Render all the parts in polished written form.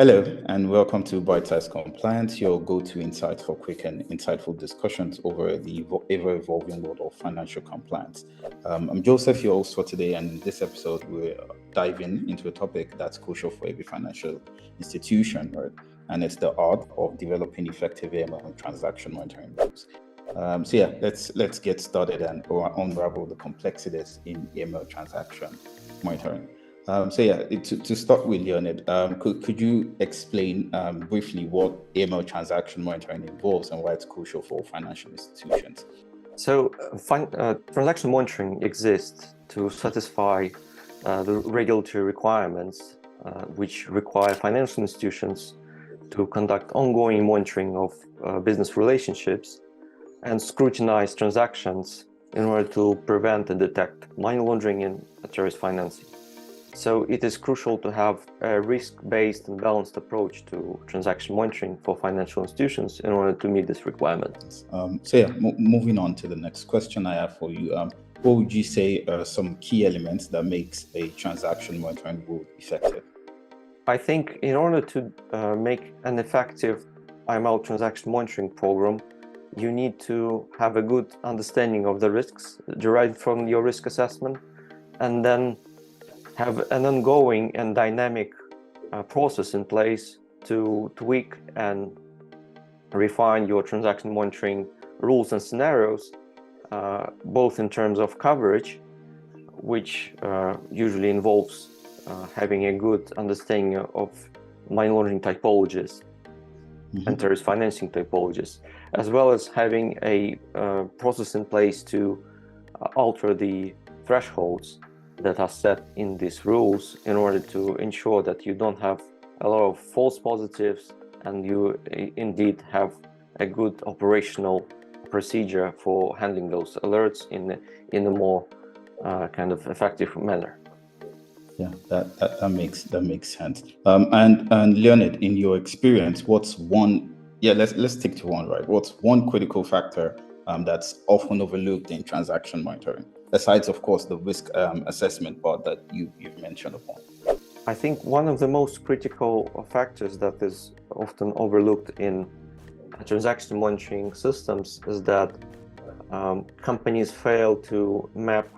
Hello, and welcome to Bite Size Compliance, your go-to insight for quick and insightful discussions over the ever-evolving world of financial compliance. I'm Joseph, your host for today, and in this episode, we're diving into a topic that's crucial for every financial institution, right? And it's the art of developing effective AML transaction monitoring rules. Let's get started and unravel the complexities in AML transaction monitoring. To start with, Leonid, could you explain briefly what AML transaction monitoring involves and why it's crucial for financial institutions? Transaction monitoring exists to satisfy the regulatory requirements which require financial institutions to conduct ongoing monitoring of business relationships and scrutinize transactions in order to prevent and detect money laundering and terrorist financing. So it is crucial to have a risk-based and balanced approach to transaction monitoring for financial institutions in order to meet this requirement. Moving on to the next question I have for you. What would you say are some key elements that makes a transaction monitoring rule effective? I think in order to make an effective AML transaction monitoring program, you need to have a good understanding of the risks derived from your risk assessment, and then have an ongoing and dynamic process in place to tweak and refine your transaction monitoring rules and scenarios, both in terms of coverage, which usually involves having a good understanding of money laundering typologies and terrorist financing typologies, as well as having a process in place to alter the thresholds that are set in these rules in order to ensure that you don't have a lot of false positives and you indeed have a good operational procedure for handling those alerts in a more kind of effective manner. Yeah, that makes sense. And Leonid, in your experience, what's one? Yeah, let's stick to one, right? What's one critical factor that's often overlooked in transaction monitoring, besides, of course, the risk assessment part that you've mentioned upon? I think one of the most critical factors that is often overlooked in transaction monitoring systems is that companies fail to map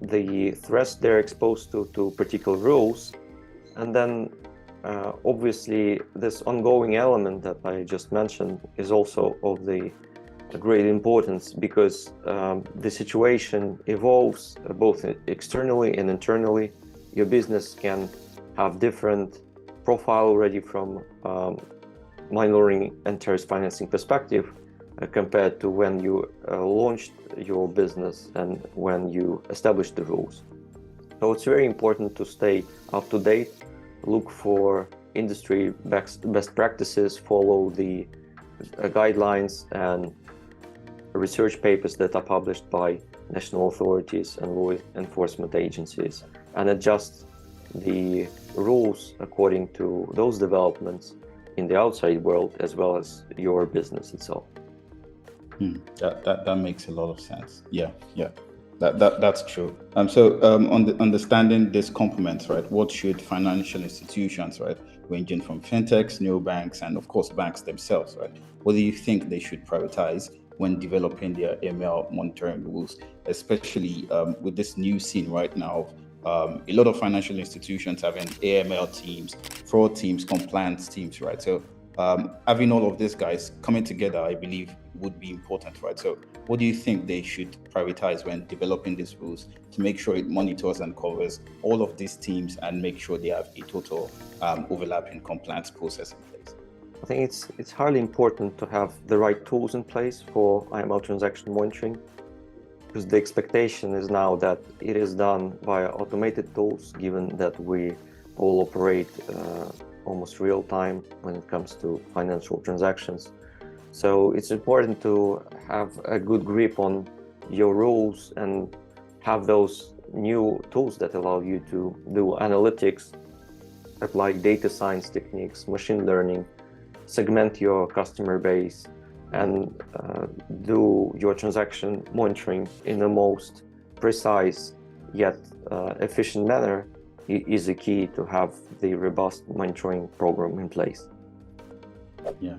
the threats they're exposed to particular rules. And then obviously this ongoing element that I just mentioned is also of the great importance, because the situation evolves both externally and internally. Your business can have different profile already from money laundering and terrorist financing perspective compared to when you launched your business and when you established the rules. So it's very important to stay up to date, look for industry best practices, follow the guidelines and research papers that are published by national authorities and law enforcement agencies, and adjust the rules according to those developments in the outside world as well as your business itself. That makes a lot of sense. Yeah. That's true. On understanding this complements, right? What should financial institutions, right, ranging from fintechs, neobanks, and of course banks themselves, right? What do you think they should prioritize when developing their AML monitoring rules, especially with this new scene right now of a lot of financial institutions having AML teams, fraud teams, compliance teams, right? So having all of these guys coming together, I believe, would be important, right? So what do you think they should prioritize when developing these rules to make sure it monitors and covers all of these teams and make sure they have a total overlapping compliance process in place? I think it's highly important to have the right tools in place for AML transaction monitoring, because the expectation is now that it is done via automated tools, given that we all operate almost real time when it comes to financial transactions. So it's important to have a good grip on your rules and have those new tools that allow you to do analytics, apply data science techniques, machine learning, segment your customer base, and do your transaction monitoring in the most precise yet efficient manner is the key to have the robust monitoring program in place. Yeah.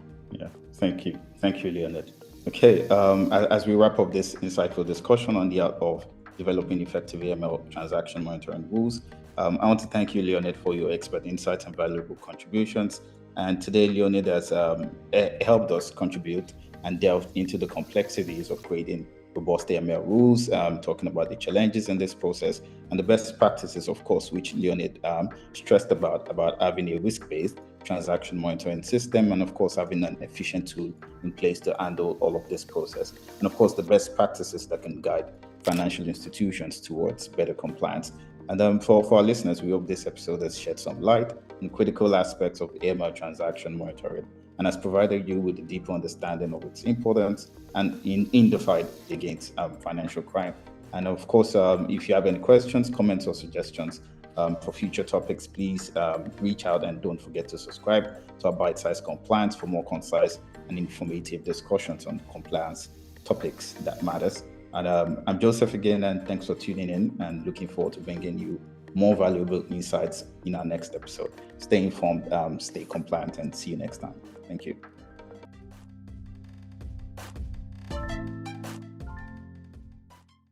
Thank you, Leonid. Okay, as we wrap up this insightful discussion on the art of developing effective AML transaction monitoring rules, I want to thank you, Leonid, for your expert insights and valuable contributions. And today, Leonid has helped us contribute and delve into the complexities of creating robust AML rules, talking about the challenges in this process and the best practices, of course, which Leonid stressed about having a risk-based transaction monitoring system, and of course having an efficient tool in place to handle all of this process, and of course the best practices that can guide financial institutions towards better compliance. And for our listeners, we hope this episode has shed some light on critical aspects of AML transaction monitoring and has provided you with a deeper understanding of its importance and in the fight against financial crime. And of course, if you have any questions, comments, or suggestions for future topics, please reach out, and don't forget to subscribe to our Bite-Size Compliance for more concise and informative discussions on compliance topics that matters. And I'm Joseph again, and thanks for tuning in, and looking forward to bringing you more valuable insights in our next episode. Stay informed, stay compliant, and see you next time. Thank you.